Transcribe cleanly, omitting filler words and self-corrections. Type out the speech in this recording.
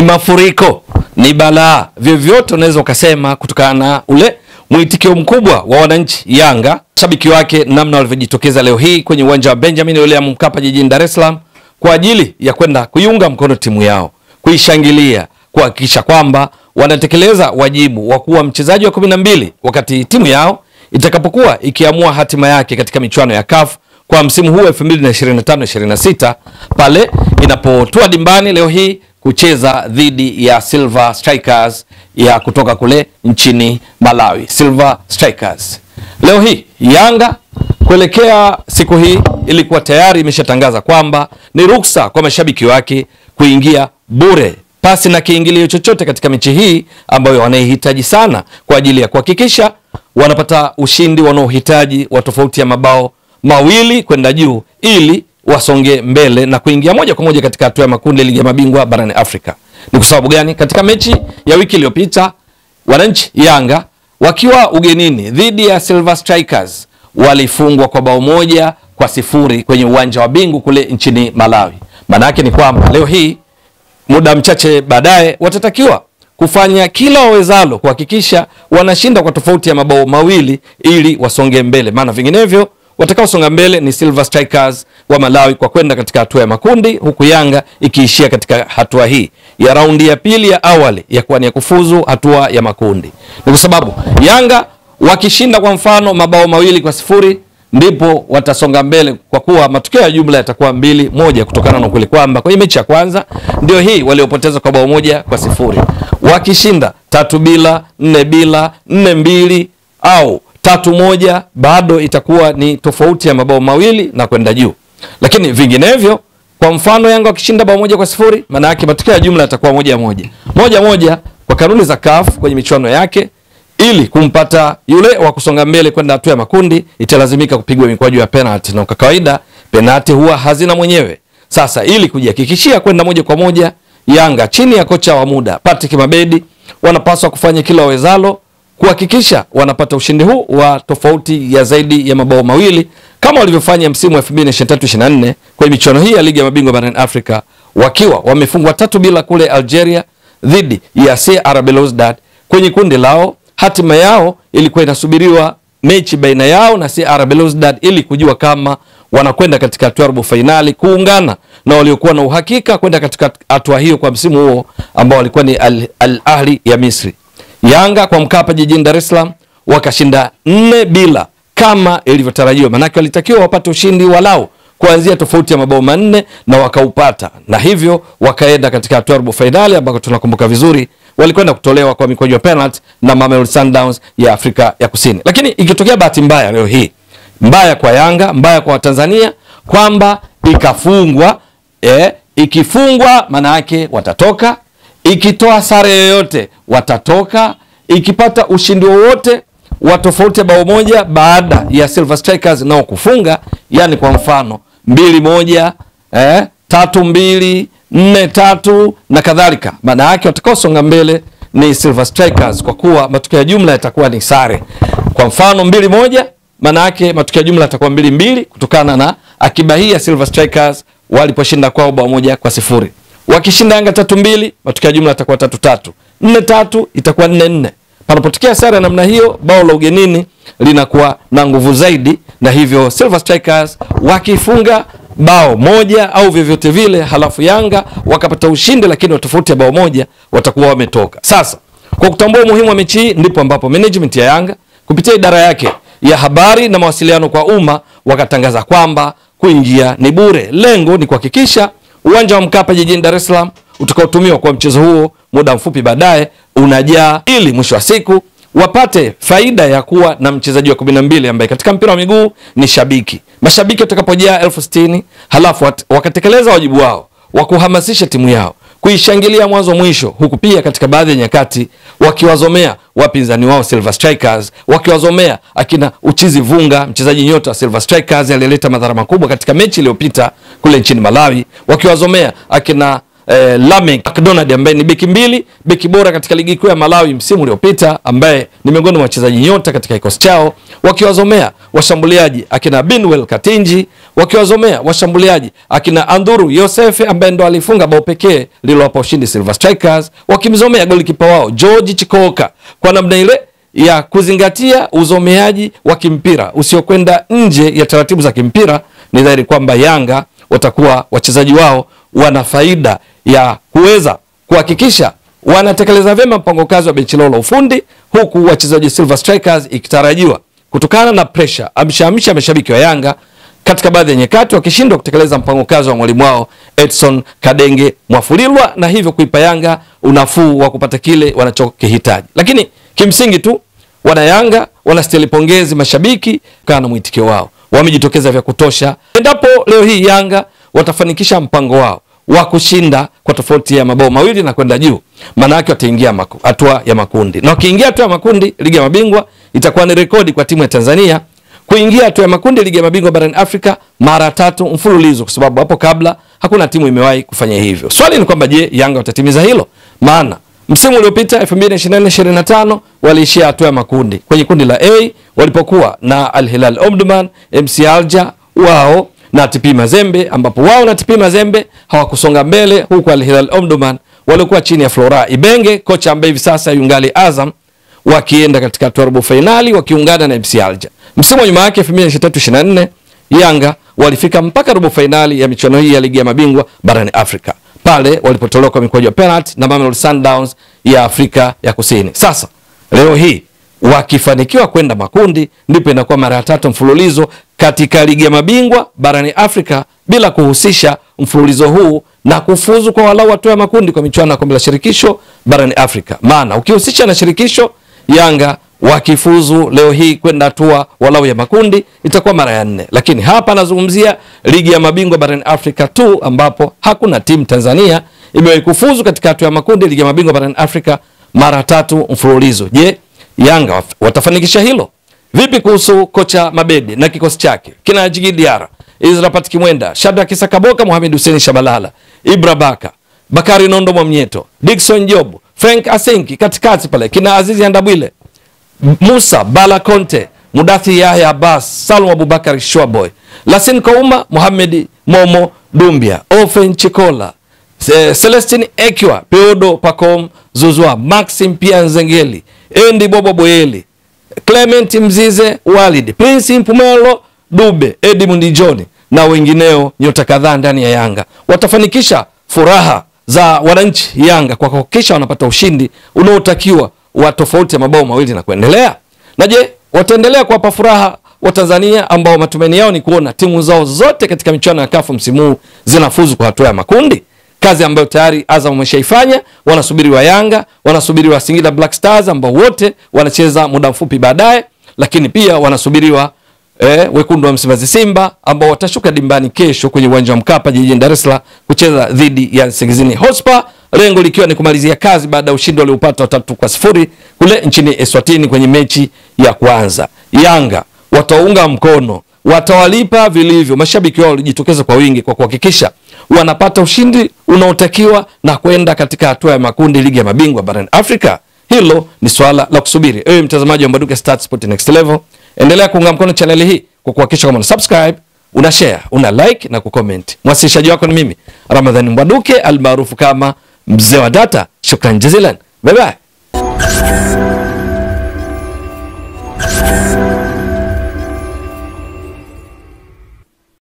mafuriko, ni balaa, vyovyote unaweza ukasema, kutokana na ule mwitikio mkubwa wa wananchi Yanga, shabiki wake, namna walivyojitokeza leo hii kwenye uwanja wa Benjamin William Mkapa jijini Dar es Salaam kwa ajili ya kwenda kuiunga mkono timu yao, kuishangilia, kuhakikisha kwamba wanatekeleza wajibu wa kuwa mchezaji wa 12 wakati timu yao itakapokuwa ikiamua hatima yake katika michuano ya CAF kwa msimu huu 2025-26 pale inapotua dimbani leo hii kucheza dhidi ya Silver Strikers ya kutoka kule nchini Malawi. Silver Strikers. Leo hii Yanga kuelekea siku hii ilikuwa tayari imeshatangaza kwamba ni ruksa kwa mashabiki wake kuingia bure pasi na kiingilio chochote katika mechi hii ambayo wanaihitaji sana kwa ajili ya kuhakikisha wanapata ushindi wanaohitaji wa tofauti ya mabao 2 kwenda juu ili wasonge mbele na kuingia moja kwa moja katika hatua ya makundi ligi ya mabingwa barani Afrika. Ni kwa sababu gani? Katika mechi ya wiki iliyopita wananchi Yanga wakiwa ugenini dhidi ya Silver Strikers walifungwa kwa bao 1-0 kwenye uwanja wa Bingu kule nchini Malawi. Maana yake ni kwamba leo hii muda mchache baadaye watatakiwa kufanya kila wawezalo kuhakikisha wanashinda kwa tofauti ya mabao 2 ili wasonge mbele, maana vinginevyo watakao songa mbele ni Silver Strikers wa Malawi kwa kwenda katika hatua ya makundi, huku Yanga ikiishia katika hatua hii ya raundi ya pili ya awali ya kuwania kufuzu hatua ya makundi. Ni kwa sababu Yanga wakishinda kwa mfano mabao 2-0 ndipo watasonga mbele, kwa kuwa matokeo ya jumla yatakuwa 2-1 kutokana na kule kwamba kwenye mechi ya kwanza ndio hii waliopoteza kwa bao 1-0. Wakishinda 3-0, 4-0, 4-2 au 3-1 bado itakuwa ni tofauti ya mabao 2 na kwenda juu. Lakini vinginevyo kwa mfano Yanga wakishinda bao 1-0 maana yake matokeo ya jumla yatakuwa 1-1. 1-1 kwa kanuni za CAF kwenye michuano yake, ili kumpata yule wa kusonga mbele kwenda hatua ya makundi italazimika kupigwa mikwaju ya penalty, na kwa kawaida penalty huwa hazina mwenyewe. Sasa ili kujihakikishia kwenda moja kwa moja, Yanga chini ya kocha wa muda Patrick Mabedi wanapaswa kufanya kila wawezalo kuhakikisha wanapata ushindi huu wa tofauti ya zaidi ya mabao 2 kama walivyofanya msimu wa 2023-24 kwenye michuano hii ya ligi ya mabingwa barani Afrika, wakiwa wamefungwa 3-0 kule Algeria dhidi ya CR Belouizdad kwenye kundi lao. Hatima yao ilikuwa inasubiriwa mechi baina yao na CR Belouizdad ili kujua kama wanakwenda katika hatua ya robo finali kuungana na waliokuwa na uhakika kwenda katika hatua hiyo kwa msimu huo ambao walikuwa ni Al Ahli ya Misri. Yanga kwa Mkapa jijini Dar es Salaam wakashinda 4-0 kama ilivyotarajiwa, maana walitakiwa wapate ushindi walau kuanzia tofauti ya mabao 4 na wakaupata, na hivyo wakaenda katika hatua ya robo finali ambako tunakumbuka vizuri walikwenda kutolewa kwa mikwaju ya penalty na Mamelodi Sundowns ya Afrika ya Kusini. Lakini ikitokea bahati mbaya leo hii, mbaya kwa Yanga, mbaya kwa Tanzania, kwamba ikafungwa, ikifungwa maana yake watatoka, ikitoa sare yoyote watatoka, ikipata ushindi wowote wa tofauti ya bao 1 baada ya Silver Strikers nao kufunga, yani kwa mfano 2-1, 3-2, 4-3 na kadhalika, maana yake watakaosonga mbele ni Silver Strikers kwa kuwa matokeo ya jumla yatakuwa ni sare. Kwa mfano 2-1 maana yake matokeo ya jumla yatakuwa 2-2 kutokana na akiba hii ya Silver Strikers waliposhinda kwao bao 1-0. Wakishinda Yanga 3-2 matokeo ya jumla yatakuwa 3-3. 4-3 itakuwa 4-4. Panapotokea sare namna hiyo, bao la ugenini linakuwa na nguvu zaidi, na hivyo Silver Strikers wakifunga bao 1 au vyovyote vile halafu Yanga wakapata ushindi lakini tofauti ya bao 1 watakuwa wametoka. Sasa kwa kutambua umuhimu wa mechi hii ndipo ambapo management ya Yanga kupitia idara yake ya habari na mawasiliano kwa umma wakatangaza kwamba kuingia ni bure. Lengo ni kuhakikisha uwanja wa Mkapa jijini Dar es Salaam utakaotumiwa kwa mchezo huo muda mfupi baadaye unajaa, ili mwisho wa siku wapate faida ya kuwa na mchezaji wa 12 ambaye katika mpira wa miguu ni shabiki. Mashabiki watakapojaa 60,000 halafu wakatekeleza wajibu wao wa kuhamasisha timu yao, kuishangilia mwanzo mwisho, huku pia katika baadhi ya nyakati wakiwazomea wapinzani wao Silver Strikers, wakiwazomea akina Uchizi Vunga, mchezaji nyota wa Silver Strikers aliyeleta madhara makubwa katika mechi iliyopita kule nchini Malawi, wakiwazomea akina Lamek McDonald ambaye ni beki mbili, beki bora katika ligi kuu ya Malawi msimu uliopita, ambaye ni miongoni mwa wachezaji nyota katika kikosi chao, wakiwazomea washambuliaji akina Binwell Katinji, wakiwazomea washambuliaji akina Anduru Yosefe ambaye ndo alifunga bao pekee lililowapa ushindi Silver Strikers, wakimzomea golikipa wao George Chikoka kwa namna ile ya kuzingatia uzomeaji wa kimpira usiokwenda nje ya taratibu za kimpira. Ni dhahiri kwamba Yanga watakuwa wachezaji wao wana faida ya kuweza kuhakikisha wanatekeleza vyema mpango kazi wa benchi lao la ufundi, huku wachezaji Silver Strikers ikitarajiwa kutokana na pressure amshamsha mashabiki wa Yanga katika baadhi ya nyakati wakishindwa kutekeleza mpango kazi wa mwalimu wao Edson Kadenge Mwafulilwa, na hivyo kuipa Yanga unafuu wa kupata kile wanachokihitaji. Lakini kimsingi tu wana Yanga wanastahili pongezi mashabiki kana mwitikio wao, wamejitokeza vya kutosha. Endapo leo hii Yanga watafanikisha mpango wao wa kushinda kwa tofauti ya mabao mawili na kwenda juu, maana yake wataingia hatua ya makundi, na wakiingia hatua ya makundi ligi ya mabingwa itakuwa ni rekodi kwa timu ya Tanzania kuingia hatua ya makundi ligi ya mabingwa barani Afrika mara 3 mfululizo, kwa sababu hapo kabla hakuna timu imewahi kufanya hivyo. Swali ni kwamba je, Yanga watatimiza hilo? Maana msimu uliopita 2024-2025 waliishia hatua ya makundi kwenye kundi la A walipokuwa na Al Hilal Omdurman, MC Alger wao na TP Mazembe, ambapo wao na TP Mazembe hawakusonga mbele, huku Al Hilal Omdurman walikuwa chini ya Flora Ibenge, kocha ambaye hivi sasa yungali Azam, wakienda katika robo finali wakiungana na MC Alger. Msimu wa nyuma yake 2023-2024 Yanga walifika mpaka robo finali ya michuano hii ya ligi ya mabingwa barani Afrika, pale walipotolewa kwa mikwaju ya penalty na Mamelodi Sundowns ya Afrika ya Kusini. Sasa leo hii wakifanikiwa kwenda makundi, ndipo inakuwa mara 3 mfululizo katika ligi ya mabingwa barani Afrika bila kuhusisha mfululizo huu na kufuzu kwa walau hatua ya makundi kwa michuano ya kombe la shirikisho barani Afrika. Maana ukihusisha na shirikisho, Yanga wakifuzu leo hii kwenda hatua walau ya makundi itakuwa mara ya 4. Lakini hapa nazungumzia ligi ya mabingwa barani Afrika tu, ambapo hakuna timu Tanzania imewahi kufuzu katika hatua ya makundi ligi ya mabingwa barani Afrika mara 3 mfululizo. Je, Yanga watafanikisha hilo? Vipi kuhusu kocha Mabedi na kikosi chake? Kina Djigui Diarra, Israel Patrick Mwenda, Shadrack Issa Kaboka, Mohamed Hussein Shabalala, Ibra Baka, Bakari Nondo Mwamnyeto, Dickson Job, Frank Asenki katikati pale, kina Azizi Andabwile, Musa Bala Conte, Mudathi Yahya Abbas, Salum Abubakar Shwaboy, Lassine Kouma, Mohamed Momo Dumbia, Ofen Chikola, Celestine Ekiwa, Peodo Pacom Zuzwa, Maxim Pianzengeli, Endi Bobo Boyeli, Clement Mzize Walid, Prince Mpumelo Dube, Edmund John na wengineo nyota kadhaa ndani ya Yanga watafanikisha furaha za wananchi Yanga kwa kuhakikisha wanapata ushindi unaotakiwa wa tofauti ya mabao mawili na kuendelea. Na je, wataendelea kuwapa furaha wa Tanzania ambao matumaini yao ni kuona timu zao zote katika michuano ya CAF msimu zinafuzu kwa hatua ya makundi? Kazi ambayo tayari Azam wameshaifanya. Wanasubiri wa Yanga, wanasubiri wa Singida Black Stars ambao wote wanacheza muda mfupi baadaye, lakini pia wanasubiriwa wekundu wa Msimbazi Simba ambao watashuka dimbani kesho kwenye uwanja wa Mkapa jijini Dar es Salaam kucheza dhidi ya Nsingizini Hotspur, lengo likiwa ni kumalizia kazi baada ya ushindi waliopata 3-0 kule nchini Eswatini kwenye mechi ya kwanza. Yanga wataunga mkono, watawalipa vilivyo mashabiki wao walijitokeza kwa wingi kwa kuhakikisha wanapata ushindi unaotakiwa na kwenda katika hatua ya makundi ligi ya mabingwa barani Afrika. Hilo ni swala la kusubiri. Ewe mtazamaji wa Mbwaduke Stats Sport Next Level, endelea kuunga mkono channel hii kwa kuhakikisha kama una subscribe, una share, una like na kucomment. Mwasilishaji wako ni mimi Ramadhani Mbwaduke almaarufu kama Mzee wa Data. Shukran jazilan. Bye bye.